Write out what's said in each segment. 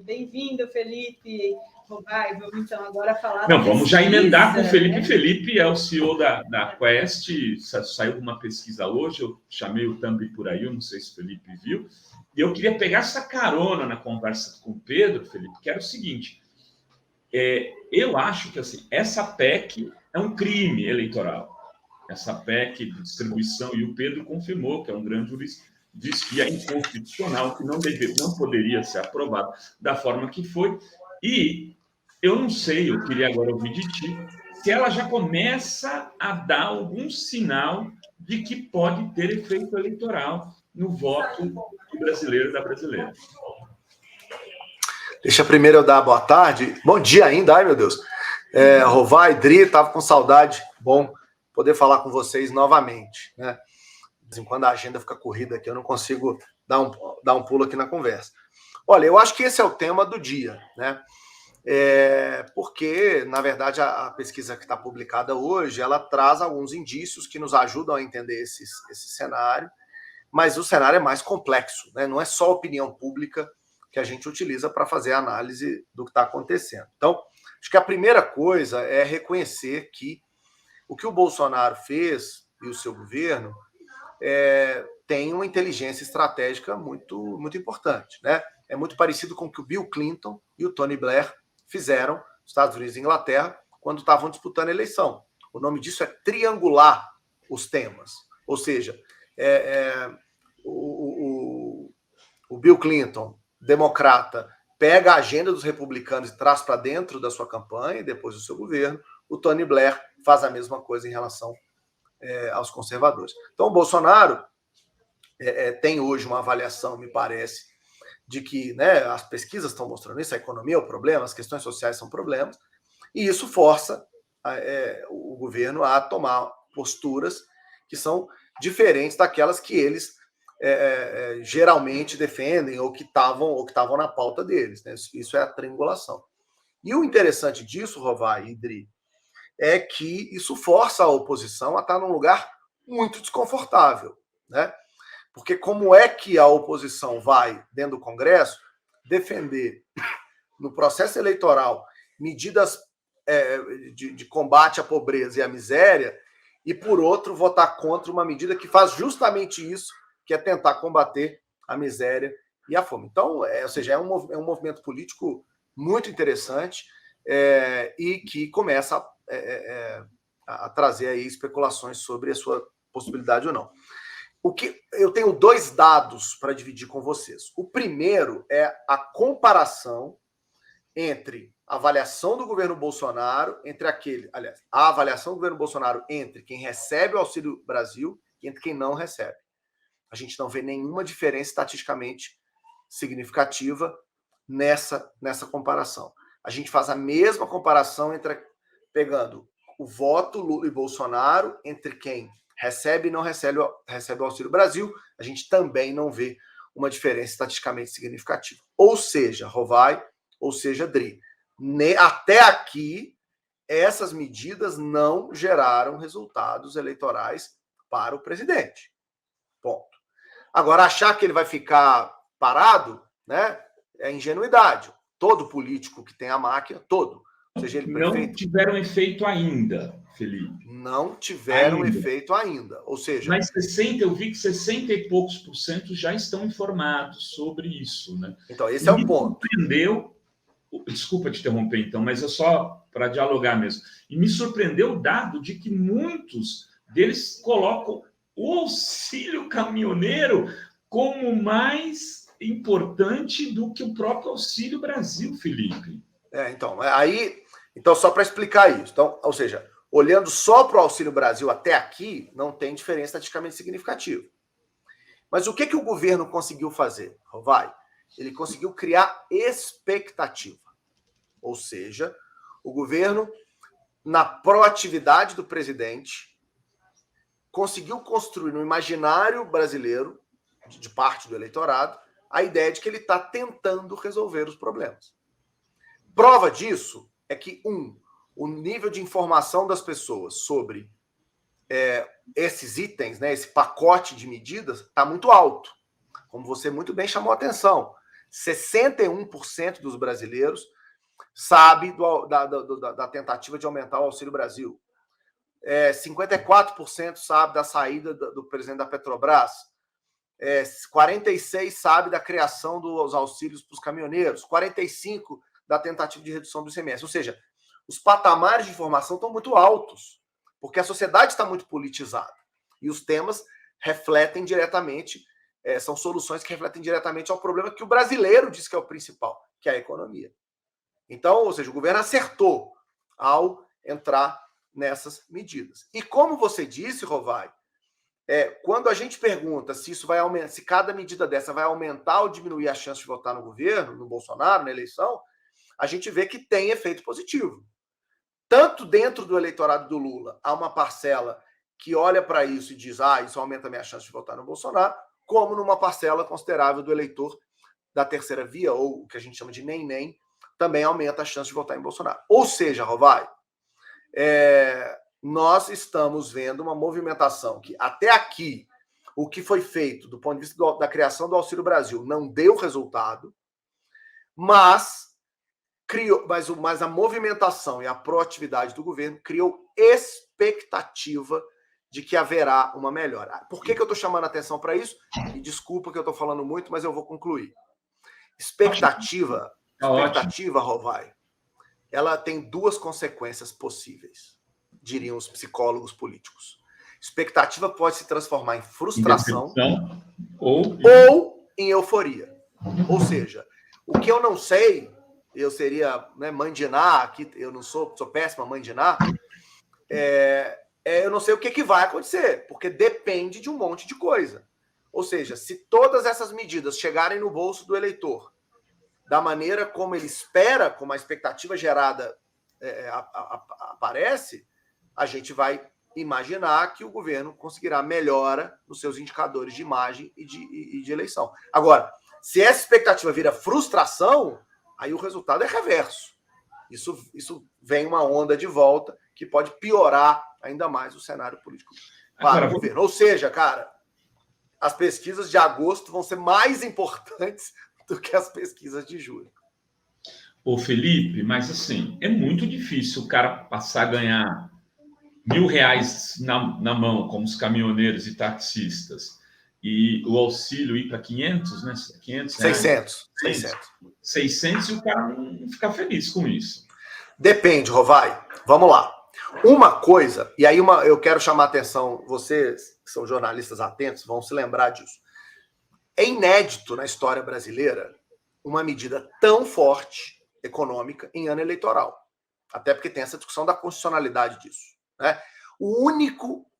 Bem-vindo, Felipe. Vamos então agora falar... Não, vamos já emendar com o Felipe. Né? Felipe é o CEO da Quest, saiu uma pesquisa hoje, eu chamei o Thumb por aí, eu não sei se o Felipe viu, e eu queria pegar essa carona na conversa com o Pedro, Felipe, que era o seguinte, eu acho que assim, essa PEC é um crime eleitoral, essa PEC de distribuição, e o Pedro confirmou, que é um grande jurista, diz que é inconstitucional, que não poderia ser aprovado da forma que foi, e eu não sei, eu queria agora ouvir de ti, se ela já começa a dar algum sinal de que pode ter efeito eleitoral no voto do brasileiro e da brasileira. Deixa primeiro eu dar boa tarde. Bom dia ainda, ai meu Deus. Rovai, Dri, estava com saudade. Bom poder falar com vocês novamente, né? De vez em quando a agenda fica corrida aqui, eu não consigo dar um pulo aqui na conversa. Olha, eu acho que esse é o tema do dia, né? Porque, na verdade, a pesquisa que está publicada hoje, ela traz alguns indícios que nos ajudam a entender esse cenário, mas o cenário é mais complexo, né? Não é só a opinião pública que a gente utiliza para fazer a análise do que está acontecendo. Então, acho que a primeira coisa é reconhecer que o que o Bolsonaro fez e o seu governo tem uma inteligência estratégica muito, muito importante, né? É muito parecido com o que o Bill Clinton e o Tony Blair fizeram nos Estados Unidos e Inglaterra quando estavam disputando a eleição. O nome disso é triangular os temas. Ou seja, o Bill Clinton, democrata, pega a agenda dos republicanos e traz para dentro da sua campanha e depois do seu governo. O Tony Blair faz a mesma coisa em relação aos conservadores. Então, o Bolsonaro tem hoje uma avaliação, me parece, de que, né, as pesquisas estão mostrando isso, a economia é o problema, as questões sociais são problemas, e isso força o governo a tomar posturas que são diferentes daquelas que eles geralmente defendem ou que estavam na pauta deles, né? Isso é a triangulação. E o interessante disso, Rovai e Dri, é que isso força a oposição a estar num lugar muito desconfortável, né? Porque como é que a oposição vai, dentro do Congresso, defender no processo eleitoral medidas de combate à pobreza e à miséria e, por outro, votar contra uma medida que faz justamente isso, que é tentar combater a miséria e a fome. Então, ou seja, é um movimento político muito interessante e que começa a trazer aí especulações sobre a sua possibilidade ou não. Eu tenho 2 dados para dividir com vocês. O primeiro é a comparação entre a avaliação do governo Bolsonaro, a avaliação do governo Bolsonaro entre quem recebe o Auxílio Brasil e entre quem não recebe. A gente não vê nenhuma diferença estatisticamente significativa nessa comparação. A gente faz a mesma comparação pegando o voto Lula e Bolsonaro entre quem recebe e não recebe o Auxílio Brasil, a gente também não vê uma diferença estatisticamente significativa. Ou seja, Rovai, ou seja, Dri, até aqui, essas medidas não geraram resultados eleitorais para o presidente. Ponto. Agora, achar que ele vai ficar parado, né, é ingenuidade. Todo político que tem a máquina, seja ele prefeito... Não tiveram efeito ainda, Felipe. Não tiveram efeito ainda. Ou seja... Mas eu vi que 60 e poucos % já estão informados sobre isso, né? Então, esse é o ponto. Me surpreendeu, desculpa te interromper então, mas é só para dialogar mesmo. E me surpreendeu o dado de que muitos deles colocam o auxílio caminhoneiro como mais importante do que o próprio Auxílio Brasil, Felipe. Então, só para explicar isso. Então, ou seja, olhando só para o Auxílio Brasil até aqui, não tem diferença estatisticamente significativa. Mas o que o governo conseguiu fazer, Rovai? Ele conseguiu criar expectativa. Ou seja, o governo, na proatividade do presidente, conseguiu construir no imaginário brasileiro, de parte do eleitorado, a ideia de que ele está tentando resolver os problemas. Prova disso é que, o nível de informação das pessoas sobre esses itens, né, esse pacote de medidas, está muito alto. Como você muito bem chamou a atenção. 61% dos brasileiros sabe da tentativa de aumentar o Auxílio Brasil. 54% sabe da saída do presidente da Petrobras. 46% sabe da criação dos auxílios para os caminhoneiros. 45% da tentativa de redução do ICMS. Ou seja, os patamares de informação estão muito altos, porque a sociedade está muito politizada. E os temas refletem diretamente, são soluções que refletem diretamente ao problema que o brasileiro diz que é o principal, que é a economia. Então, ou seja, o governo acertou ao entrar nessas medidas. E como você disse, Rovai, quando a gente pergunta se isso vai aumentar, se cada medida dessa vai aumentar ou diminuir a chance de votar no governo, no Bolsonaro, na eleição, a gente vê que tem efeito positivo. Tanto dentro do eleitorado do Lula, há uma parcela que olha para isso e diz, isso aumenta a minha chance de votar no Bolsonaro, como numa parcela considerável do eleitor da terceira via, ou o que a gente chama de nem-nem, também aumenta a chance de votar em Bolsonaro. Ou seja, Rovai, nós estamos vendo uma movimentação que, até aqui, o que foi feito do ponto de vista da criação do Auxílio Brasil não deu resultado, mas a movimentação e a proatividade do governo criou expectativa de que haverá uma melhora. Por que eu estou chamando a atenção para isso? E desculpa que eu estou falando muito, mas eu vou concluir. Expectativa, Rovai, ela tem duas consequências possíveis, diriam os psicólogos políticos. Expectativa pode se transformar em frustração ou em euforia. Ou seja, o que eu não sei, eu seria mandinar, aqui eu não sou péssima mandinar, eu não sei o que vai acontecer, porque depende de um monte de coisa. Ou seja, se todas essas medidas chegarem no bolso do eleitor da maneira como ele espera, como a expectativa gerada aparece, a gente vai imaginar que o governo conseguirá melhora nos seus indicadores de imagem e de eleição. Agora, se essa expectativa vira frustração, aí o resultado é reverso. Isso vem uma onda de volta que pode piorar ainda mais o cenário político para o governo. Ou seja, cara, as pesquisas de agosto vão ser mais importantes do que as pesquisas de julho. Ô, Felipe, mas assim, é muito difícil o cara passar a ganhar R$1.000 na mão, como os caminhoneiros e taxistas, e o auxílio ir para 500, né? 500 reais. 600 e o cara não ficar feliz com isso. Depende, Rovai. Vamos lá. Uma coisa, e aí eu quero chamar a atenção, vocês que são jornalistas atentos vão se lembrar disso. É inédito na história brasileira uma medida tão forte econômica em ano eleitoral. Até porque tem essa discussão da constitucionalidade disso, né? O único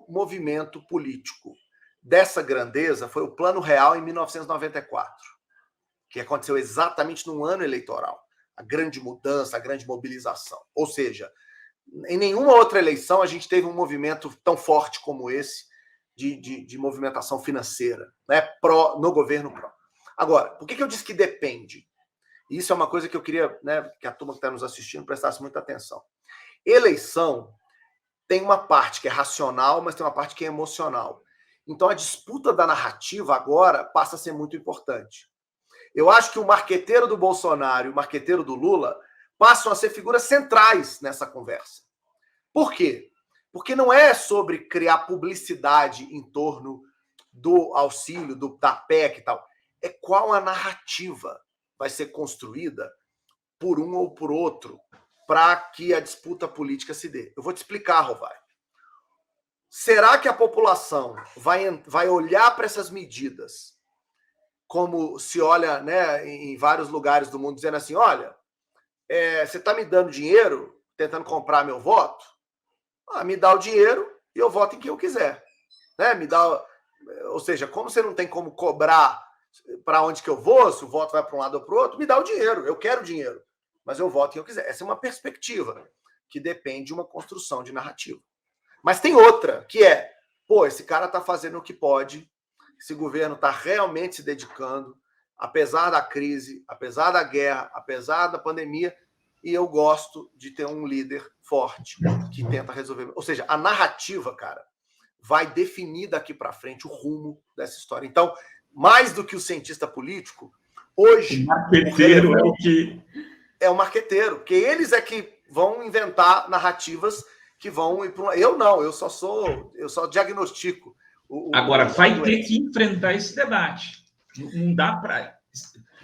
movimento político dessa grandeza foi o Plano Real em 1994, que aconteceu exatamente num ano eleitoral. A grande mudança, a grande mobilização. Ou seja, em nenhuma outra eleição a gente teve um movimento tão forte como esse de movimentação financeira, né, no governo pró. Agora, por que eu disse que depende? Isso é uma coisa que eu queria, que a turma que está nos assistindo prestasse muita atenção. Eleição tem uma parte que é racional, mas tem uma parte que é emocional. Então, a disputa da narrativa agora passa a ser muito importante. Eu acho que o marqueteiro do Bolsonaro e o marqueteiro do Lula passam a ser figuras centrais nessa conversa. Por quê? Porque não é sobre criar publicidade em torno do auxílio, da PEC e tal. É qual a narrativa vai ser construída por um ou por outro para que a disputa política se dê. Eu vou te explicar, Rovai. Será que a população vai olhar para essas medidas como se olha, em vários lugares do mundo, dizendo assim, olha, você está me dando dinheiro, tentando comprar meu voto? Me dá o dinheiro e eu voto em quem eu quiser. Ou seja, como você não tem como cobrar para onde que eu vou, se o voto vai para um lado ou para o outro, me dá o dinheiro, eu quero dinheiro, mas eu voto em quem eu quiser. Essa é uma perspectiva que depende de uma construção de narrativa. Mas tem outra, que esse cara está fazendo o que pode, esse governo está realmente se dedicando, apesar da crise, apesar da guerra, apesar da pandemia, e eu gosto de ter um líder forte que tenta resolver. Ou seja, a narrativa, cara, vai definir daqui para frente o rumo dessa história. Então, mais do que o cientista político, Hoje, o marqueteiro é o que... É o marqueteiro, porque eles é que vão inventar narrativas que vão ir para... Eu não, eu só diagnostico. Agora, vai ter que enfrentar esse debate. Não dá para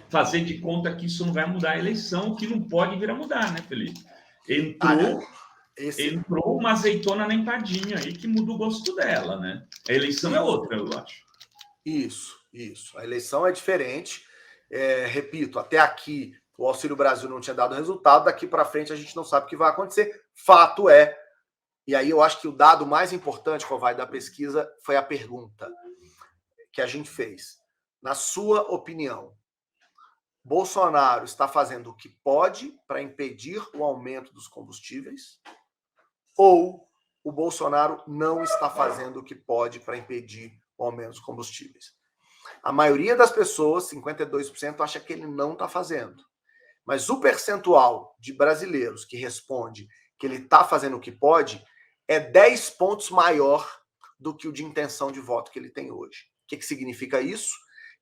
fazer de conta que isso não vai mudar a eleição, que não pode vir a mudar, né, Felipe? Entrou uma azeitona na empadinha aí que muda o gosto dela, né? A eleição é outra, eu acho. Isso. A eleição é diferente. Repito, até aqui o Auxílio Brasil não tinha dado resultado, daqui para frente a gente não sabe o que vai acontecer. Fato é, e aí eu acho que o dado mais importante, Covai, da pesquisa foi a pergunta que a gente fez. Na sua opinião, Bolsonaro está fazendo o que pode para impedir o aumento dos combustíveis? Ou o Bolsonaro não está fazendo o que pode para impedir o aumento dos combustíveis? A maioria das pessoas, 52%, acha que ele não está fazendo. Mas o percentual de brasileiros que responde que ele está fazendo o que pode é 10 pontos maior do que o de intenção de voto que ele tem hoje. O que significa isso?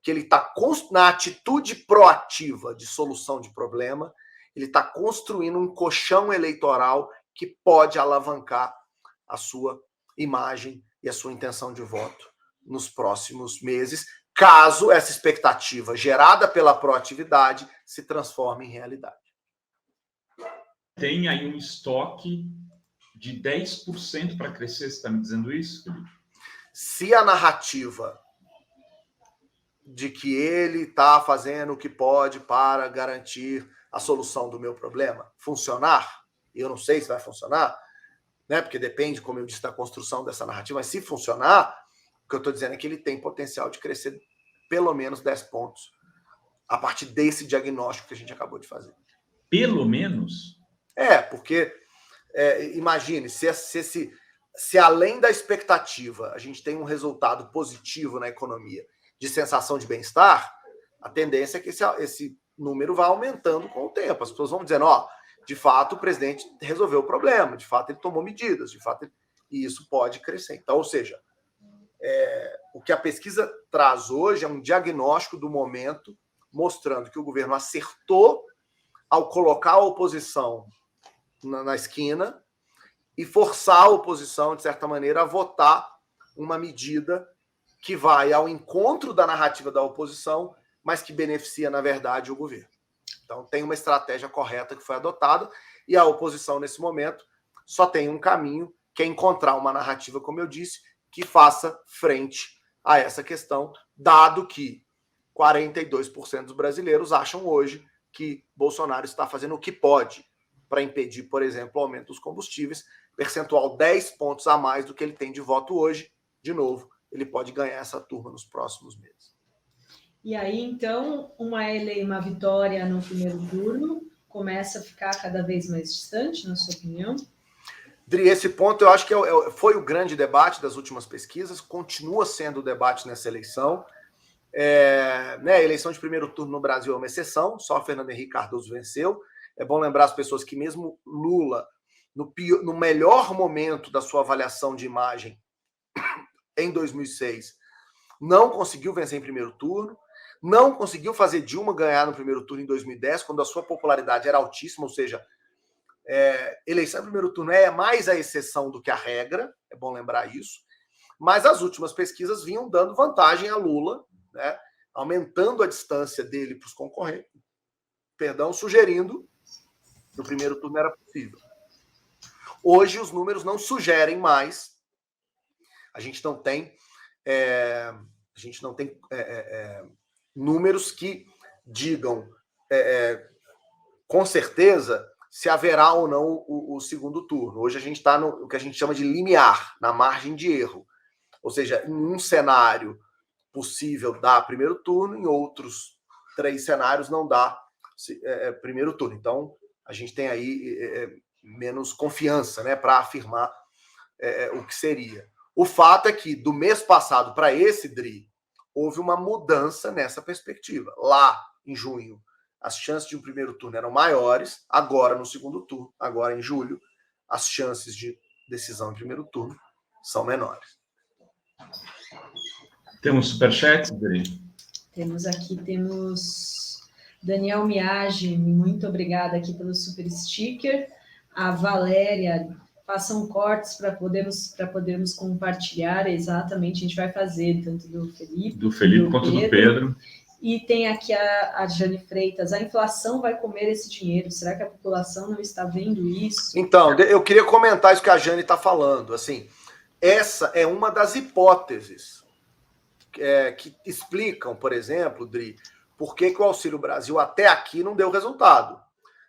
Que ele está na atitude proativa de solução de problema, ele está construindo um colchão eleitoral que pode alavancar a sua imagem e a sua intenção de voto nos próximos meses, caso essa expectativa gerada pela proatividade se transforme em realidade. Tem aí um estoque de 10% para crescer, você está me dizendo isso, Felipe? Se a narrativa de que ele está fazendo o que pode para garantir a solução do meu problema funcionar, e eu não sei se vai funcionar, né? Porque depende, como eu disse, da construção dessa narrativa, mas se funcionar, o que eu estou dizendo é que ele tem potencial de crescer pelo menos 10 pontos a partir desse diagnóstico que a gente acabou de fazer. Pelo menos? Porque imagine, se além da expectativa a gente tem um resultado positivo na economia de sensação de bem-estar, a tendência é que esse número vá aumentando com o tempo. As pessoas vão dizendo, de fato o presidente resolveu o problema, de fato ele tomou medidas, e isso pode crescer. Então, ou seja, o que a pesquisa traz hoje é um diagnóstico do momento, mostrando que o governo acertou ao colocar a oposição na esquina e forçar a oposição, de certa maneira, a votar uma medida que vai ao encontro da narrativa da oposição, mas que beneficia, na verdade, o governo. Então, tem uma estratégia correta que foi adotada e a oposição, nesse momento, só tem um caminho, que é encontrar uma narrativa, como eu disse, que faça frente a essa questão, dado que 42% dos brasileiros acham hoje que Bolsonaro está fazendo o que pode para impedir, por exemplo, o aumento dos combustíveis, percentual 10 pontos a mais do que ele tem de voto hoje. De novo, ele pode ganhar essa turma nos próximos meses. E aí, então, uma vitória no primeiro turno começa a ficar cada vez mais distante, na sua opinião? Dri, esse ponto eu acho que foi o grande debate das últimas pesquisas, continua sendo o debate nessa eleição. A eleição de primeiro turno no Brasil é uma exceção, só Fernando Henrique Cardoso venceu. É bom lembrar as pessoas que mesmo Lula, no melhor momento da sua avaliação de imagem, em 2006, não conseguiu vencer em primeiro turno, não conseguiu fazer Dilma ganhar no primeiro turno em 2010, quando a sua popularidade era altíssima, ou seja, eleição em primeiro turno é mais a exceção do que a regra, é bom lembrar isso, mas as últimas pesquisas vinham dando vantagem a Lula, né, aumentando a distância dele para os concorrentes, sugerindo que o primeiro turno era possível. Hoje os números não sugerem mais, a gente não tem números que digam com certeza se haverá ou não o segundo turno. Hoje a gente está no que a gente chama de limiar, na margem de erro. Ou seja, em um cenário possível dá primeiro turno, em outros 3 cenários não dá primeiro turno. Então, a gente tem aí menos confiança, né, para afirmar o que seria. O fato é que, do mês passado para esse, Dri, houve uma mudança nessa perspectiva. Lá, em junho, as chances de um primeiro turno eram maiores, agora no segundo turno, agora em julho, as chances de decisão de primeiro turno são menores. Temos superchat, Dri? Temos Daniel Miage, muito obrigada aqui pelo super sticker. A Valéria, façam cortes para podermos compartilhar. Exatamente, a gente vai fazer, tanto do Felipe quanto do Pedro. E tem aqui a Jane Freitas, a inflação vai comer esse dinheiro, será que a população não está vendo isso? Então, eu queria comentar isso que a Jane está falando. Assim, essa é uma das hipóteses que explicam, por exemplo, Dri, por que o Auxílio Brasil até aqui não deu resultado.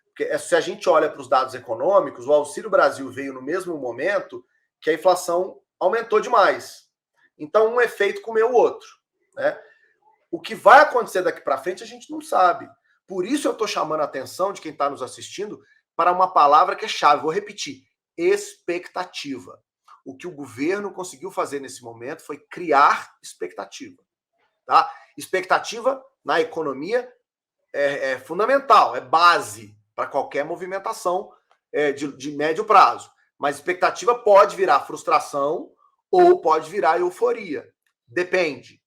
Porque se a gente olha para os dados econômicos, o Auxílio Brasil veio no mesmo momento que a inflação aumentou demais. Então, um efeito comeu o outro, né? O que vai acontecer daqui para frente a gente não sabe. Por isso eu estou chamando a atenção de quem está nos assistindo para uma palavra que é chave. Vou repetir: expectativa. O que o governo conseguiu fazer nesse momento foi criar expectativa. Tá? Expectativa na economia é fundamental, é base para qualquer movimentação de médio prazo. Mas expectativa pode virar frustração ou pode virar euforia. Depende.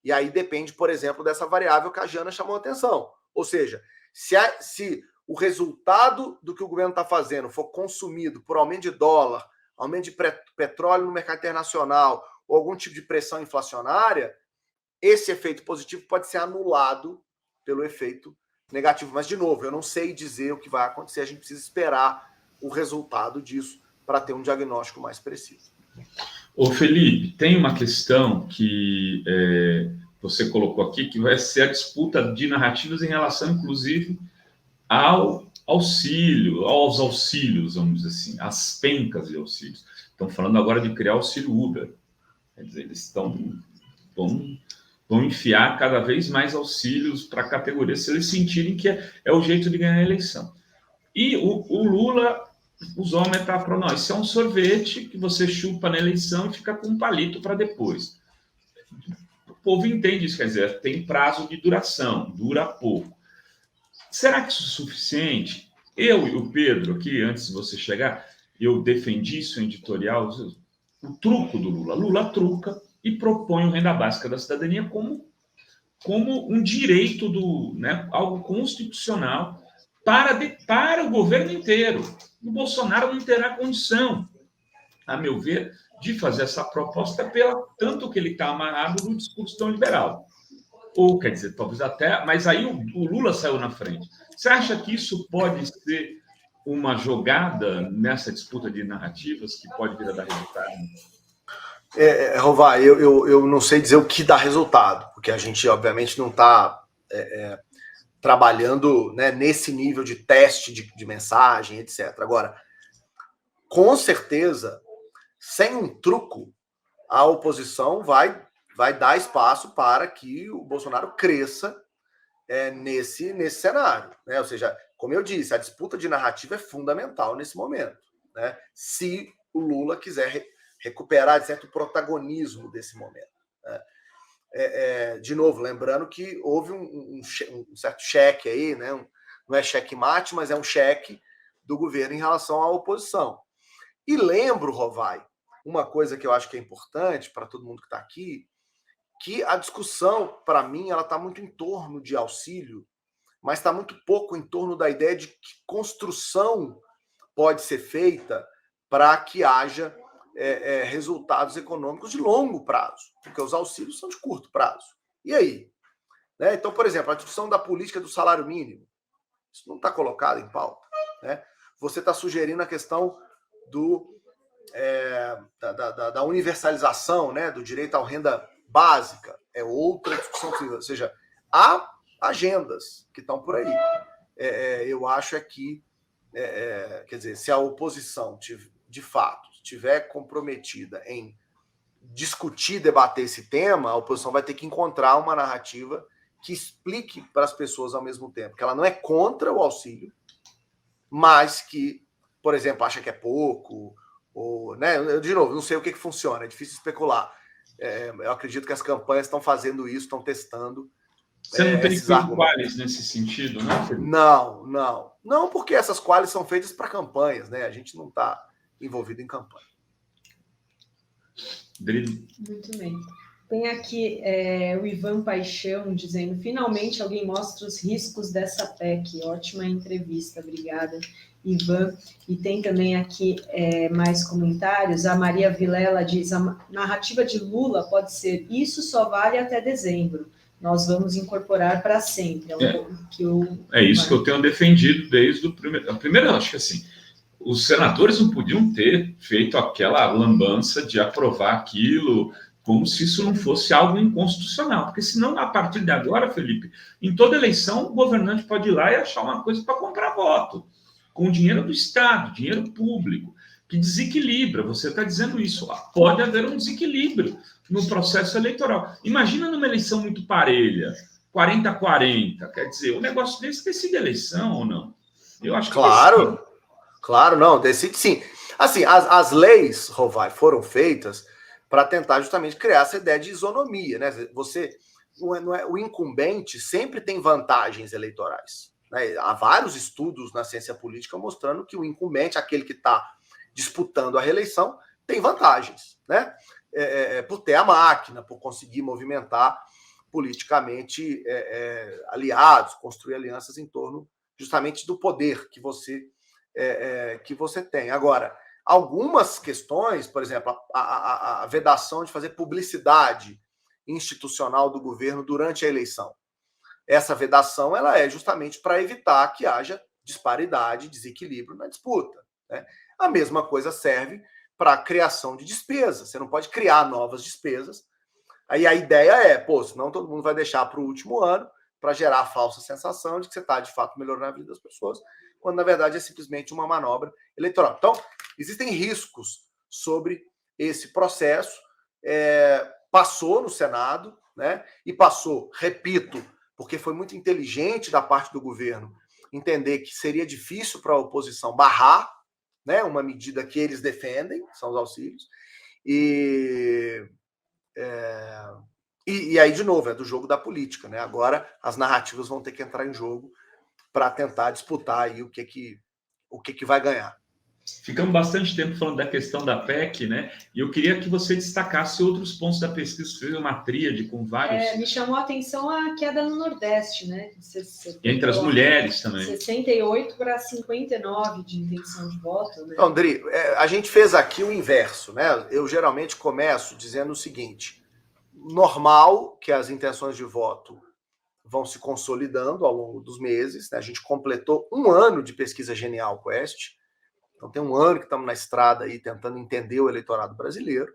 E aí depende, por exemplo, dessa variável que a Jana chamou a atenção. Ou seja, se o resultado do que o governo está fazendo for consumido por aumento de dólar, aumento de petróleo no mercado internacional ou algum tipo de pressão inflacionária, esse efeito positivo pode ser anulado pelo efeito negativo. Mas, de novo, eu não sei dizer o que vai acontecer, a gente precisa esperar o resultado disso para ter um diagnóstico mais preciso. Ô Felipe, tem uma questão que você colocou aqui, que vai ser a disputa de narrativas em relação, inclusive, aos auxílios, vamos dizer assim, as pencas de auxílios. Estão falando agora de criar auxílio Uber. Quer dizer, eles vão enfiar cada vez mais auxílios para a categoria, se eles sentirem que é o jeito de ganhar a eleição. E o Lula usou uma metáfora, não, isso é um sorvete que você chupa na eleição e fica com um palito para depois. O povo entende isso, quer dizer, tem prazo de duração, dura pouco. Será que isso é suficiente? Eu e o Pedro aqui, antes de você chegar, eu defendi isso em editorial, o truco do Lula. Lula truca e propõe o renda básica da cidadania como um direito, algo constitucional para o governo inteiro. O Bolsonaro não terá condição, a meu ver, de fazer essa proposta tanto que ele está amarrado no discurso tão liberal. Ou, quer dizer, talvez até... Mas aí o Lula saiu na frente. Você acha que isso pode ser uma jogada nessa disputa de narrativas que pode vir a dar resultado? Rovai, eu não sei dizer o que dá resultado, porque a gente, obviamente, não está trabalhando, né, nesse nível de teste de mensagem, etc. Agora, com certeza, sem um truco, a oposição vai dar espaço para que o Bolsonaro cresça nesse cenário, né? Ou seja, como eu disse, a disputa de narrativa é fundamental nesse momento, né? Se o Lula quiser recuperar, de certo, protagonismo desse momento, né? De novo, lembrando que houve um certo cheque aí, né? Não é cheque-mate, mas é um cheque do governo em relação à oposição. E lembro, Rovai, uma coisa que eu acho que é importante para todo mundo que está aqui, que a discussão, para mim, ela está muito em torno de auxílio, mas está muito pouco em torno da ideia de que construção pode ser feita para que haja resultados econômicos de longo prazo, porque os auxílios são de curto prazo. E aí? Né? Então, por exemplo, a discussão da política do salário mínimo, isso não está colocado em pauta. Né? Você está sugerindo a questão da universalização, né, do direito à renda básica, é outra discussão, ou seja, há agendas que estão por aí. Eu acho que, quer dizer, se a oposição, de fato, estiver comprometida em discutir, debater esse tema, a oposição vai ter que encontrar uma narrativa que explique para as pessoas ao mesmo tempo que ela não é contra o auxílio, mas que, por exemplo, acha que é pouco, ou, né? Eu, de novo, não sei o que funciona, é difícil especular. Eu acredito que as campanhas estão fazendo isso, estão testando. Você não tem quales nesse sentido, né? Não, porque essas quales são feitas para campanhas, né? A gente não está envolvido em campanha. Muito bem. Tem aqui o Ivan Paixão dizendo, finalmente alguém mostra os riscos dessa PEC. Ótima entrevista, obrigada, Ivan. E tem também aqui mais comentários. A Maria Vilela diz, a narrativa de Lula pode ser, isso só vale até dezembro. Nós vamos incorporar para sempre. É isso que eu tenho defendido desde o primeiro. Primeiro, eu acho que assim, os senadores não podiam ter feito aquela lambança de aprovar aquilo como se isso não fosse algo inconstitucional, porque senão, a partir de agora, Felipe, em toda eleição, o governante pode ir lá e achar uma coisa para comprar voto, com o dinheiro do Estado, dinheiro público, que desequilibra, você está dizendo isso, pode haver um desequilíbrio no processo eleitoral. Imagina numa eleição muito parelha, 40-40, quer dizer, um negócio desse decide a eleição ou não? Eu acho que claro, claro, não, decide sim. Assim, as leis, Rovai, foram feitas para tentar justamente criar essa ideia de isonomia, né? Você, o incumbente sempre tem vantagens eleitorais, né? Há vários estudos na ciência política mostrando que o incumbente, aquele que está disputando a reeleição, tem vantagens, né? Por ter a máquina, por conseguir movimentar politicamente aliados, construir alianças em torno justamente do poder que você tem. Agora, algumas questões, por exemplo, a vedação de fazer publicidade institucional do governo durante a eleição. Essa vedação ela é justamente para evitar que haja disparidade, desequilíbrio na disputa, né? A mesma coisa serve para a criação de despesas. Você não pode criar novas despesas. Aí a ideia senão todo mundo vai deixar para o último ano para gerar a falsa sensação de que você está, de fato, melhorando a vida das pessoas, quando, na verdade, é simplesmente uma manobra eleitoral. Então, existem riscos sobre esse processo. Passou no Senado, né? E passou, repito, porque foi muito inteligente da parte do governo entender que seria difícil para a oposição barrar, né, uma medida que eles defendem, são os auxílios, e aí, de novo, é do jogo da política, né? Agora as narrativas vão ter que entrar em jogo para tentar disputar aí o que vai ganhar. Ficamos bastante tempo falando da questão da PEC, né? E eu queria que você destacasse outros pontos da pesquisa. Você fez uma tríade com vários. Me chamou a atenção a queda no Nordeste, né? Entre as mulheres também. 68 para 59 de intenção de voto, né? Então, Dri, a gente fez aqui o inverso, né? Eu geralmente começo dizendo o seguinte: normal que as intenções de voto vão se consolidando ao longo dos meses, né? A gente completou 1 ano de pesquisa Genial Quest. Então tem 1 ano que estamos na estrada aí tentando entender o eleitorado brasileiro.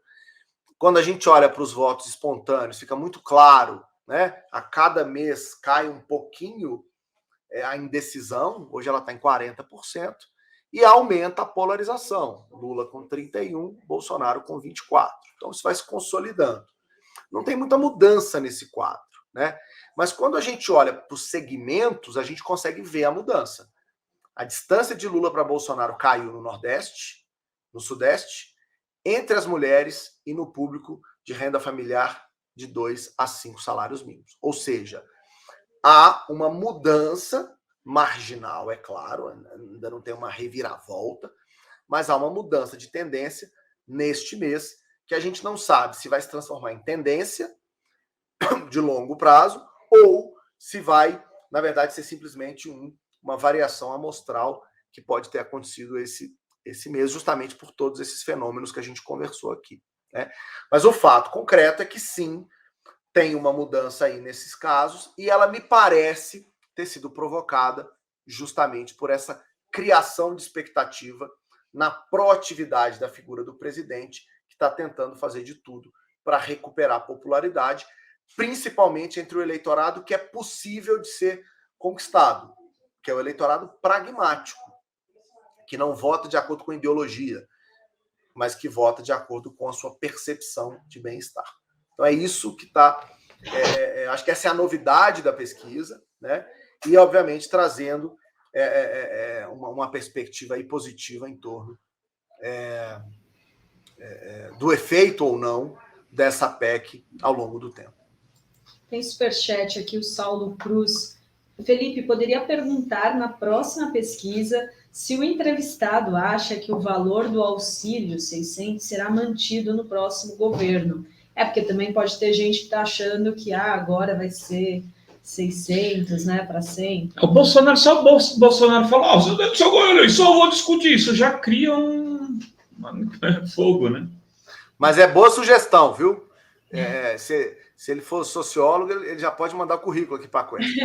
Quando a gente olha para os votos espontâneos, fica muito claro, né? A cada mês cai um pouquinho a indecisão, hoje ela está em 40%, e aumenta a polarização. Lula com 31%, Bolsonaro com 24%. Então isso vai se consolidando. Não tem muita mudança nesse quadro, né? Mas quando a gente olha para os segmentos, a gente consegue ver a mudança. A distância de Lula para Bolsonaro caiu no Nordeste, no Sudeste, entre as mulheres e no público de renda familiar de 2 a 5 salários mínimos. Ou seja, há uma mudança marginal, é claro, ainda não tem uma reviravolta, mas há uma mudança de tendência neste mês que a gente não sabe se vai se transformar em tendência de longo prazo ou se vai, na verdade, ser simplesmente uma variação amostral que pode ter acontecido esse mês, justamente por todos esses fenômenos que a gente conversou aqui, né? Mas o fato concreto é que sim, tem uma mudança aí nesses casos, e ela me parece ter sido provocada justamente por essa criação de expectativa na proatividade da figura do presidente, que está tentando fazer de tudo para recuperar popularidade, principalmente entre o eleitorado que é possível de ser conquistado, que é o eleitorado pragmático, que não vota de acordo com ideologia, mas que vota de acordo com a sua percepção de bem-estar. Então é isso que está... acho que essa é a novidade da pesquisa, né? E, obviamente, trazendo uma perspectiva aí positiva em torno do efeito ou não dessa PEC ao longo do tempo. Tem superchat aqui, o Saulo Cruz. Felipe, poderia perguntar na próxima pesquisa se o entrevistado acha que o valor do auxílio 600 será mantido no próximo governo. Porque também pode ter gente que está achando que agora vai ser 600, né, para sempre. O Bolsonaro, só o Bolsonaro fala, se eu ganhar a eleição, eu vou discutir isso. Já cria um fogo, né? Mas é boa sugestão, viu? Se ele for sociólogo, ele já pode mandar o currículo aqui para a Quest.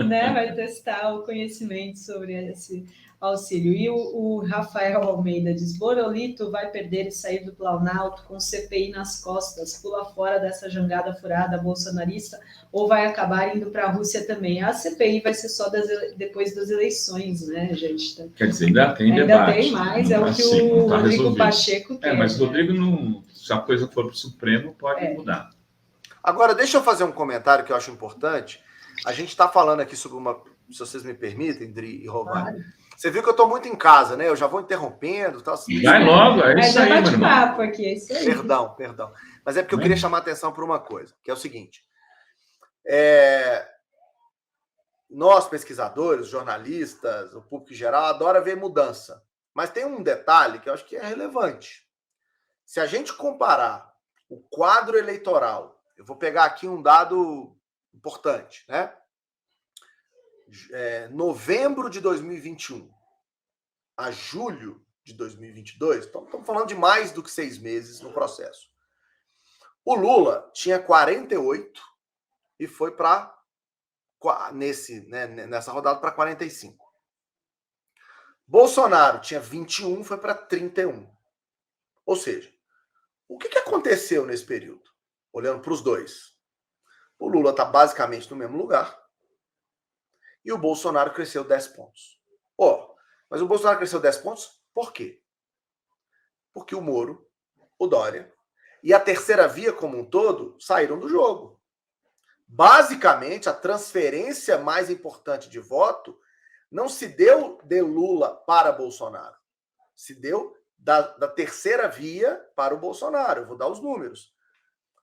Né? Vai testar o conhecimento sobre esse auxílio. E o Rafael Almeida diz: Borolito vai perder e sair do Planalto com CPI nas costas, pula fora dessa jangada furada bolsonarista ou vai acabar indo para a Rússia também? A CPI vai ser só depois das eleições, né, gente? Quer dizer, ainda tem debate. Ainda tem mais, é o que o tá Rodrigo resolvido. Pacheco quer. Mas o Rodrigo, não, se a coisa for para o Supremo, pode mudar. Agora, deixa eu fazer um comentário que eu acho importante. A gente está falando aqui sobre se vocês me permitem, Dri e Rovai. Claro. Você viu que eu estou muito em casa, né? Eu já vou interrompendo. Tá assim. Vai logo, é isso aí, mano. Papo aqui, é isso aí. Perdão. Mas é porque eu queria chamar a atenção para uma coisa, que é o seguinte. Nós, pesquisadores, jornalistas, o público em geral, adora ver mudança. Mas tem um detalhe que eu acho que é relevante. Se a gente comparar o quadro eleitoral, eu vou pegar aqui um dado importante, né? Novembro de 2021 a julho de 2022, então estamos falando de mais do que 6 meses no processo. O Lula tinha 48 e foi para nessa rodada para 45. Bolsonaro tinha 21, foi para 31. Ou seja, o que aconteceu nesse período? Olhando para os dois. O Lula está basicamente no mesmo lugar e o Bolsonaro cresceu 10 pontos. Mas o Bolsonaro cresceu 10 pontos por quê? Porque o Moro, o Dória e a terceira via como um todo saíram do jogo. Basicamente, a transferência mais importante de voto não se deu de Lula para Bolsonaro. Se deu da terceira via para o Bolsonaro. Eu vou dar os números.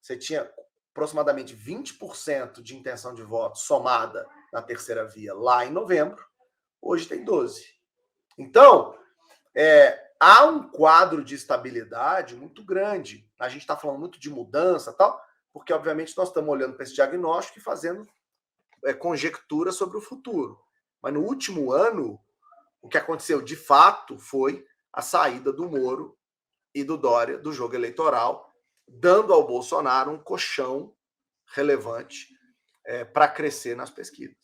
Você tinha aproximadamente 20% de intenção de voto somada na terceira via lá em novembro. Hoje tem 12%. Então, há um quadro de estabilidade muito grande. A gente está falando muito de mudança e tal, porque, obviamente, nós estamos olhando para esse diagnóstico e fazendo conjectura sobre o futuro. Mas no último ano, o que aconteceu de fato foi a saída do Moro e do Dória do jogo eleitoral, dando ao Bolsonaro um colchão relevante para crescer nas pesquisas.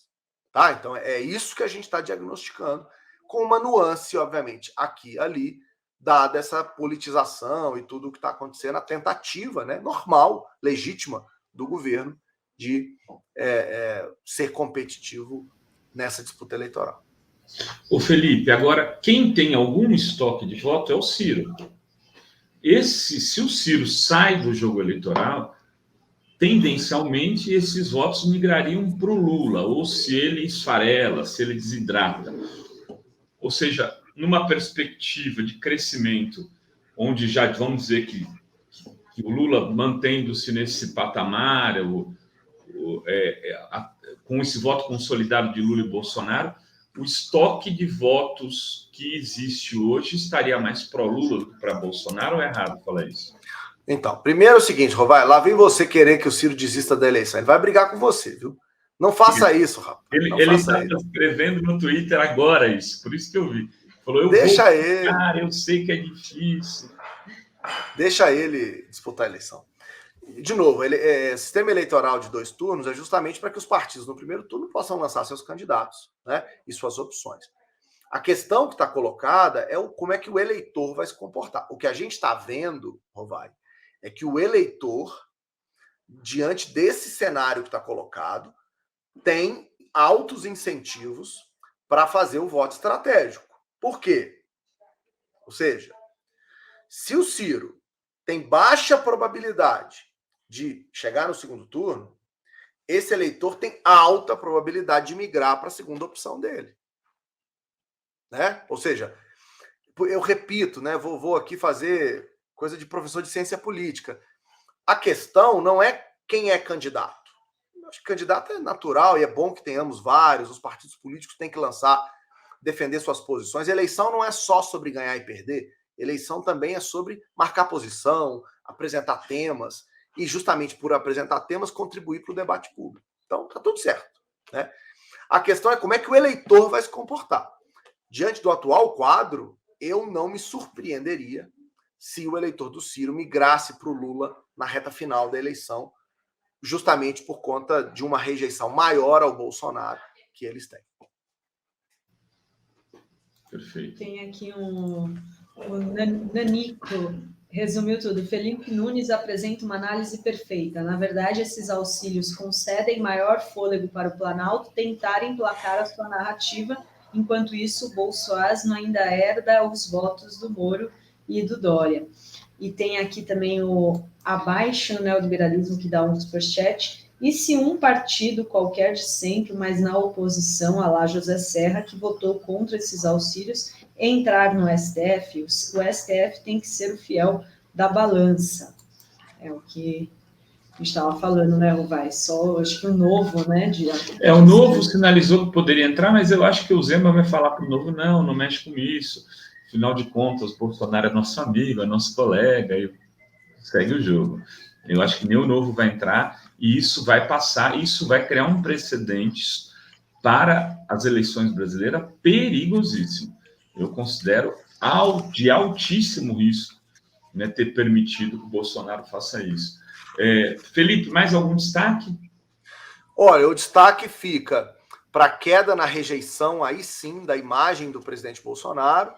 Tá? Então, é isso que a gente está diagnosticando, com uma nuance, obviamente, aqui e ali, dada essa politização e tudo o que está acontecendo, a tentativa, né, normal, legítima, do governo de ser competitivo nessa disputa eleitoral. Ô Felipe, agora, quem tem algum estoque de voto é o Ciro. Se o Ciro sai do jogo eleitoral, tendencialmente esses votos migrariam para o Lula, ou se ele esfarela, se ele desidrata. Ou seja, numa perspectiva de crescimento, onde já vamos dizer que o Lula mantendo-se nesse patamar, com esse voto consolidado de Lula e Bolsonaro, o estoque de votos que existe hoje estaria mais pró-Lula do que para Bolsonaro, ou é errado falar isso? Então, primeiro é o seguinte, Rovai, lá vem você querer que o Ciro desista da eleição. Ele vai brigar com você, viu? Não faça isso, rapaz. Ele está escrevendo no Twitter agora isso, por isso que eu vi. Falou, Deixa ele. Cara, eu sei que é difícil. Deixa ele disputar a eleição. De novo, sistema eleitoral de 2 turnos é justamente para que os partidos no primeiro turno possam lançar seus candidatos, né, e suas opções. A questão que está colocada é como é que o eleitor vai se comportar. O que a gente está vendo, Rovai, é que o eleitor, diante desse cenário que está colocado, tem altos incentivos para fazer o voto estratégico. Por quê? Ou seja, se o Ciro tem baixa probabilidade de chegar no segundo turno, esse eleitor tem alta probabilidade de migrar para a segunda opção dele. Né? Ou seja, eu repito, né, vou aqui fazer coisa de professor de ciência política. A questão não é quem é candidato. Acho que candidato é natural e é bom que tenhamos vários, os partidos políticos têm que defender suas posições. Eleição não é só sobre ganhar e perder, eleição também é sobre marcar posição, apresentar temas e, justamente por apresentar temas, contribuir para o debate público. Então, está tudo certo, né? A questão é como é que o eleitor vai se comportar. Diante do atual quadro, eu não me surpreenderia se o eleitor do Ciro migrasse para o Lula na reta final da eleição, justamente por conta de uma rejeição maior ao Bolsonaro que eles têm. Perfeito. Tem aqui o Nanico, resumiu tudo. Felipe Nunes apresenta uma análise perfeita. Na verdade, esses auxílios concedem maior fôlego para o Planalto tentar emplacar a sua narrativa. Enquanto isso, o Bolsonaro ainda herda os votos do Moro e do Dória. E tem aqui também o Abaixo Neoliberalismo, que dá um superchat. E se um partido qualquer de centro, mas na oposição, a lá José Serra, que votou contra esses auxílios, entrar no STF, o STF tem que ser o fiel da balança. É o que a gente estava falando, né, Rovai? Só, acho que o Novo, né? O Novo sinalizou que poderia entrar, mas eu acho que o Zema vai falar para o Novo, não mexe com isso. Afinal de contas, o Bolsonaro é nosso amigo, é nosso colega, e segue o jogo. Eu acho que nem o Novo vai entrar, e isso vai passar, isso vai criar um precedente para as eleições brasileiras perigosíssimo. Eu considero de altíssimo risco, né, ter permitido que o Bolsonaro faça isso. Felipe, mais algum destaque? Olha, o destaque fica para a queda na rejeição, aí sim, da imagem do presidente Bolsonaro.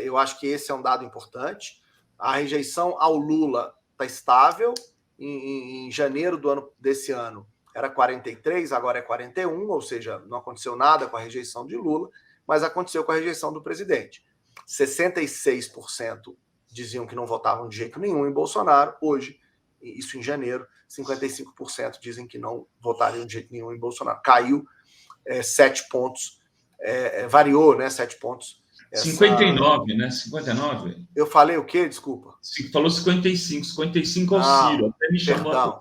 Eu acho que esse é um dado importante. A rejeição ao Lula está estável. Em janeiro desse ano era 43, agora é 41, ou seja, não aconteceu nada com a rejeição de Lula, mas aconteceu com a rejeição do presidente. 66% diziam que não votavam de jeito nenhum em Bolsonaro. Hoje, isso em janeiro, 55% dizem que não votariam de jeito nenhum em Bolsonaro. Caiu 7 pontos, variou, né? 7 pontos. 59, né? 59. Eu falei o quê? Desculpa. Falou 55 ao Ciro. Até me chamou.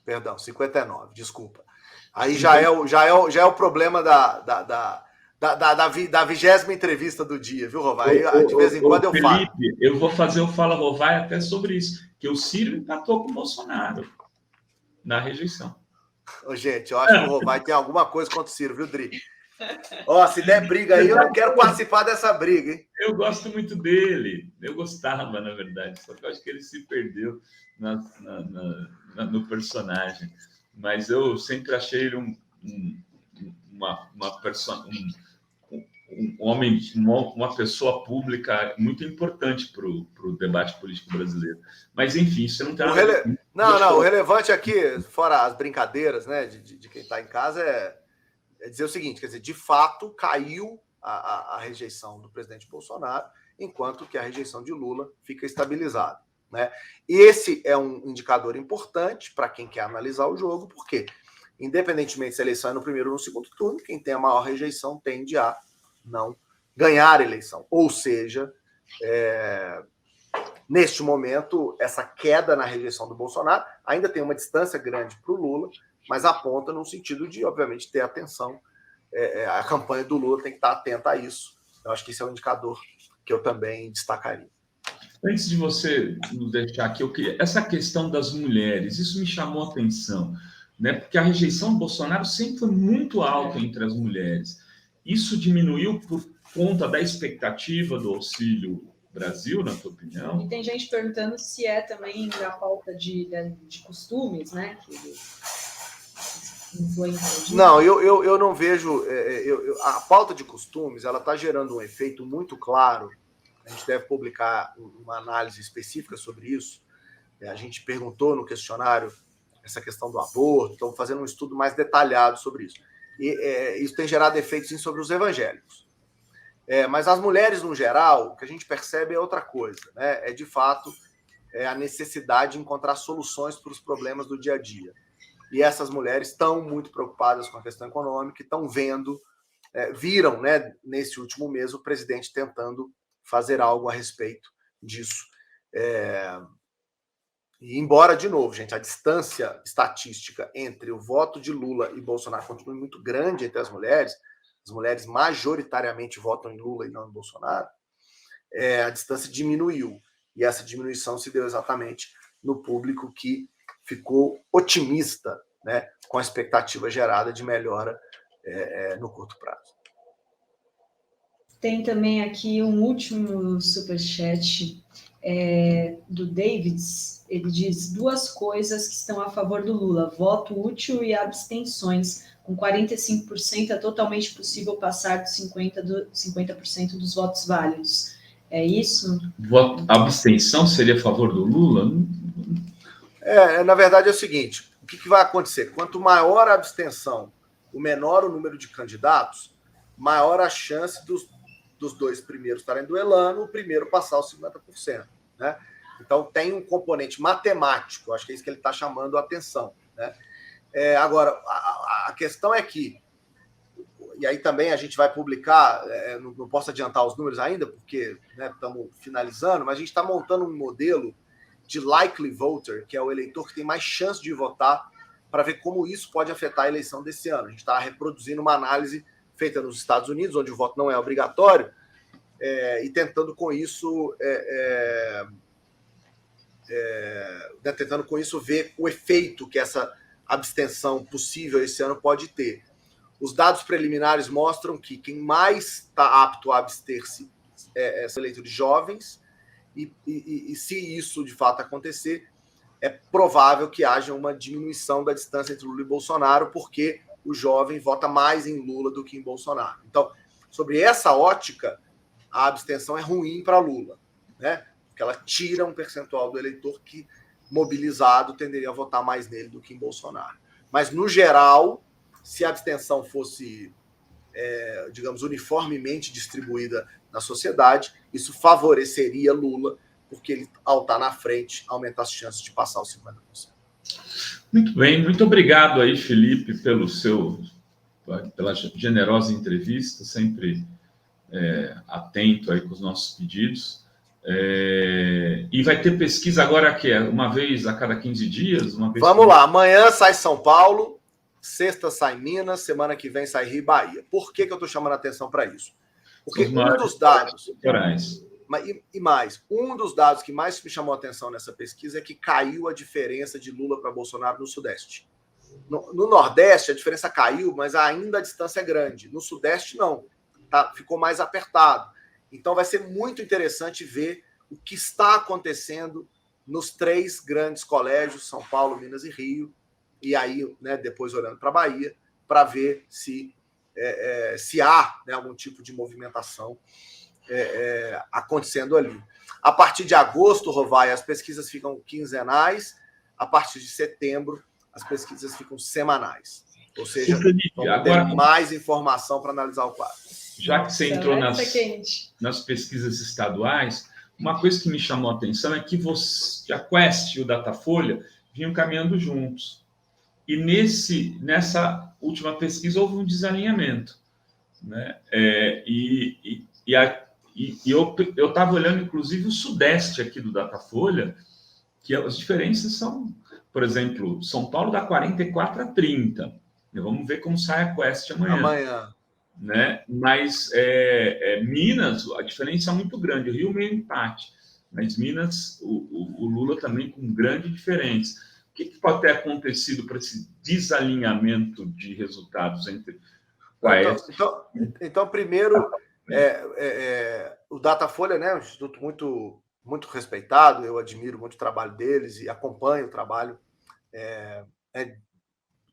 Perdão, 59, desculpa. Aí já é o problema da 20ª entrevista do dia, viu, Rovai? De vez em quando eu falo. Felipe, eu vou fazer o Fala Rovai até sobre isso, que o Ciro empatou com o Bolsonaro na rejeição. Gente, eu acho que o Rovai tem alguma coisa contra o Ciro, viu, Dri? Se der briga aí, eu não quero participar dessa briga, hein? Eu gosto muito dele. Eu gostava, na verdade. Só que eu acho que ele se perdeu no personagem. Mas eu sempre achei ele um homem, uma pessoa pública muito importante para o debate político brasileiro. Mas, enfim, isso não tem nada... o relevante aqui, fora as brincadeiras, né, de quem está em casa, é dizer o seguinte, quer dizer, de fato, caiu a rejeição do presidente Bolsonaro, enquanto que a rejeição de Lula fica estabilizada, né? E esse é um indicador importante para quem quer analisar o jogo, porque, independentemente se a eleição é no primeiro ou no segundo turno, quem tem a maior rejeição tende a não ganhar a eleição. Ou seja, neste momento, essa queda na rejeição do Bolsonaro ainda tem uma distância grande para o Lula, mas aponta no sentido de, obviamente, ter atenção. A campanha do Lula tem que estar atenta a isso. Eu acho que esse é um indicador que eu também destacaria. Antes de você nos deixar aqui, essa questão das mulheres, isso me chamou a atenção, né? Porque a rejeição do Bolsonaro sempre foi muito alta entre as mulheres. Isso diminuiu por conta da expectativa do Auxílio Brasil, na tua opinião? E tem gente perguntando se é também da falta de costumes, né? Não, eu não vejo... a falta de costumes, ela está gerando um efeito muito claro. A gente deve publicar uma análise específica sobre isso. A gente perguntou no questionário essa questão do aborto, estamos fazendo um estudo mais detalhado sobre isso. E isso tem gerado efeitos sim, sobre os evangélicos. Mas as mulheres, no geral, o que a gente percebe é outra coisa, né? De fato, a necessidade de encontrar soluções para os problemas do dia a dia. E essas mulheres estão muito preocupadas com a questão econômica, estão viram, né, nesse último mês, o presidente tentando fazer algo a respeito disso. E embora, de novo, gente, a distância estatística entre o voto de Lula e Bolsonaro continue muito grande entre as mulheres majoritariamente votam em Lula e não em Bolsonaro, a distância diminuiu. e essa diminuição se deu exatamente no público que ficou otimista, né, com a expectativa gerada de melhora no curto prazo. Tem também aqui um último superchat do Davids. Ele diz 2 coisas que estão a favor do Lula: voto útil e abstenções. Com 45% é totalmente possível passar dos 50% dos votos válidos. É isso? Abstenção seria a favor do Lula? Na verdade é o seguinte, o que vai acontecer? Quanto maior a abstenção, o menor o número de candidatos, maior a chance dos 2 primeiros estarem duelando, o primeiro passar os 50%. Né? Então, tem um componente matemático, acho que é isso que ele está chamando a atenção. Né? Agora, a questão é que, e aí também a gente vai publicar, não posso adiantar os números ainda, porque estamos finalizando, mas a gente está montando um modelo de likely voter, que é o eleitor que tem mais chance de votar, para ver como isso pode afetar a eleição desse ano. A gente está reproduzindo uma análise feita nos Estados Unidos, onde o voto não é obrigatório, e tentando com isso ver o efeito que essa abstenção possível esse ano pode ter. Os dados preliminares mostram que quem mais está apto a abster-se são eleitores jovens, e se isso de fato acontecer, é provável que haja uma diminuição da distância entre Lula e Bolsonaro, porque o jovem vota mais em Lula do que em Bolsonaro. Então, sobre essa ótica, a abstenção é ruim para Lula, né? Porque ela tira um percentual do eleitor que, mobilizado, tenderia a votar mais nele do que em Bolsonaro. Mas, no geral, se a abstenção fosse, digamos, uniformemente distribuída na sociedade, isso favoreceria Lula, porque ele, ao estar na frente, aumenta as chances de passar os 50%. Muito bem, muito obrigado aí, Felipe, pela generosa entrevista, sempre atento aí com os nossos pedidos. E vai ter pesquisa agora que é uma vez a cada 15 dias? Vamos lá, amanhã sai São Paulo, sexta sai Minas, semana que vem sai Rio e Bahia. Por que eu estou chamando a atenção para isso? Porque um dos dados... um dos dados que mais me chamou a atenção nessa pesquisa é que caiu a diferença de Lula para Bolsonaro no Sudeste. No Nordeste, a diferença caiu, mas ainda a distância é grande. No Sudeste, não. Ficou mais apertado. Então, vai ser muito interessante ver o que está acontecendo nos 3 grandes colégios, São Paulo, Minas e Rio, e aí, depois olhando para a Bahia, para ver se há algum tipo de movimentação acontecendo ali. A partir de agosto, Rovai, as pesquisas ficam quinzenais. A partir de setembro, as pesquisas ficam semanais. Ou seja, vamos ter mais informação para analisar o quadro. Já que você entrou nas pesquisas estaduais, uma coisa que me chamou a atenção é que a Quest e o Datafolha vinham caminhando juntos. E nessa última pesquisa houve um desalinhamento. Né? Eu estava olhando, inclusive, o Sudeste aqui do Datafolha, que as diferenças são, por exemplo, São Paulo dá 44 a 30. Vamos ver como sai a Quest amanhã. Né? Mas Minas, a diferença é muito grande. O Rio meio empate. Mas Minas, o Lula também com grande diferença. O que pode ter acontecido para esse desalinhamento de resultados entre Quest? Então, primeiro... o Datafolha, né, é um instituto muito, muito respeitado, eu admiro muito o trabalho deles e acompanho o trabalho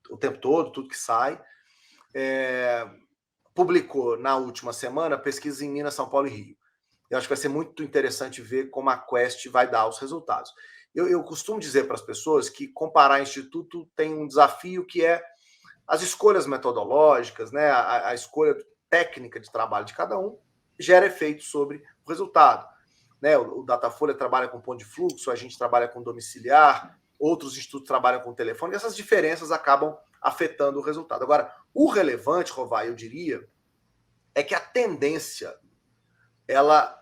o tempo todo, tudo que sai. Publicou na última semana pesquisas em Minas, São Paulo e Rio. Eu acho que vai ser muito interessante ver como a Quest vai dar os resultados. Eu costumo dizer para as pessoas que comparar instituto tem um desafio que é as escolhas metodológicas, né, a escolha técnica de trabalho de cada um gera efeito sobre o resultado. Né? O Datafolha trabalha com ponto de fluxo, a gente trabalha com domiciliar, outros institutos trabalham com telefone, e essas diferenças acabam afetando o resultado. Agora, o relevante, Rovai, eu diria, é que a tendência, ela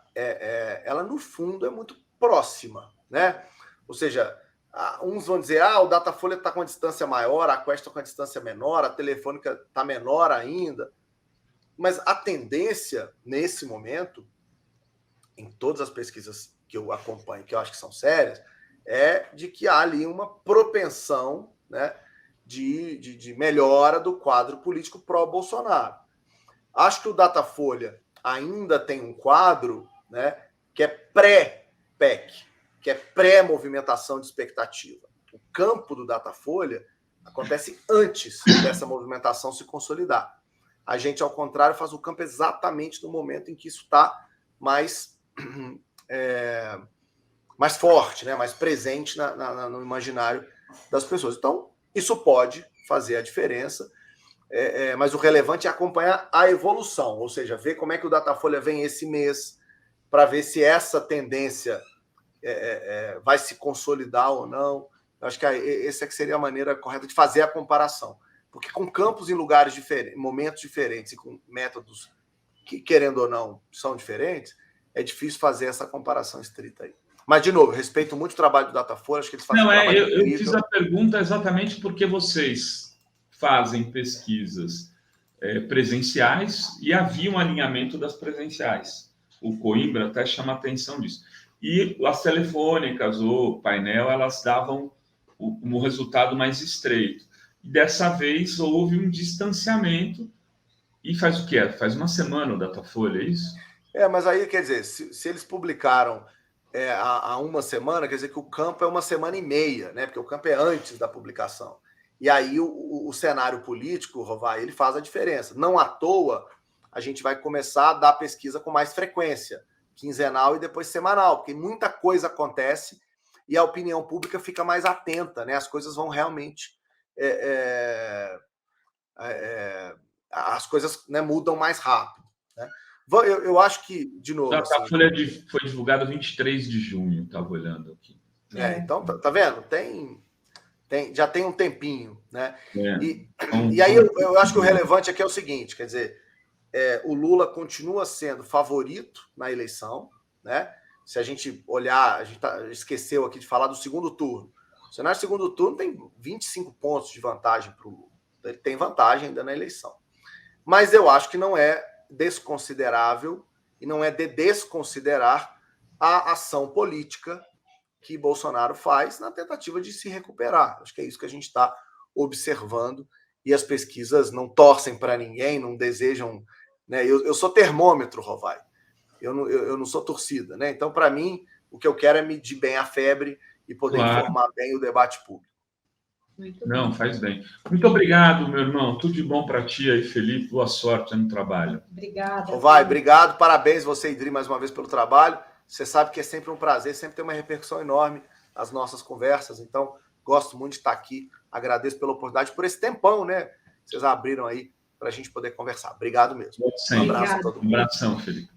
no fundo, é muito próxima. Né? Ou seja, uns vão dizer, o Datafolha está com uma distância maior, a Quest está com uma distância menor, a Telefônica está menor ainda. Mas a tendência, nesse momento, em todas as pesquisas que eu acompanho, que eu acho que são sérias, é de que há ali uma propensão, né, de melhora do quadro político pró-Bolsonaro. Acho que o Datafolha ainda tem um quadro, né, que é pré-PEC, que é pré-movimentação de expectativa. O campo do Datafolha acontece antes dessa movimentação se consolidar. A gente, ao contrário, faz o campo exatamente no momento em que isso está mais forte, né, mais presente no imaginário das pessoas. Então, isso pode fazer a diferença, mas o relevante é acompanhar a evolução, ou seja, ver como é que o Datafolha vem esse mês, para ver se essa tendência vai se consolidar ou não. Eu acho que essa seria a maneira correta de fazer a comparação. Porque com campos em lugares diferentes, momentos diferentes e com métodos que, querendo ou não, são diferentes, é difícil fazer essa comparação estrita aí. Mas, de novo, respeito muito o trabalho do Datafolha, acho que eles fazem um trabalho incrível. Eu fiz a pergunta exatamente porque vocês fazem pesquisas presenciais e havia um alinhamento das presenciais. O Coimbra até chama a atenção disso. E as telefônicas, o painel, elas davam um resultado mais estreito. E dessa vez houve um distanciamento. E faz o quê? Faz uma semana o Datafolha, é isso? Mas aí, quer dizer, se eles publicaram há uma semana, quer dizer que o campo é uma semana e meia, né? Porque o campo é antes da publicação. E aí o cenário político, Rovai, ele faz a diferença. Não à toa, a gente vai começar a dar pesquisa com mais frequência, quinzenal e depois semanal, porque muita coisa acontece e a opinião pública fica mais atenta, né? As coisas vão realmente... as coisas, né, mudam mais rápido, né? Eu acho que, de novo... A Datafolha foi divulgada 23 de junho, estava olhando aqui. Então, tá vendo? Já tem um tempinho, né? Então, e aí eu acho que o relevante aqui é o seguinte, quer dizer, o Lula continua sendo favorito na eleição, né? Se a gente olhar, a gente esqueceu aqui de falar do segundo turno. O cenário do segundo turno tem 25 pontos de vantagem para o Lula. Ele tem vantagem ainda na eleição. Mas eu acho que não é desconsiderável e não é de desconsiderar a ação política que Bolsonaro faz na tentativa de se recuperar. Acho que é isso que a gente está observando e as pesquisas não torcem para ninguém, não desejam... Né? Eu sou termômetro, Rovai. Eu não sou torcida, né? Então, para mim, o que eu quero é medir bem a febre e poder informar bem o debate público. Não, faz bem. Muito obrigado, meu irmão. Tudo de bom para ti aí, Felipe. Boa sorte no trabalho. Obrigada. Rovai, obrigado. Parabéns você, Idri, mais uma vez pelo trabalho. Você sabe que é sempre um prazer, sempre tem uma repercussão enorme as nossas conversas. Então, gosto muito de estar aqui. Agradeço pela oportunidade, por esse tempão, né? Vocês abriram aí para a gente poder conversar. Obrigado mesmo. Um abraço a todo mundo. Um abração, Felipe.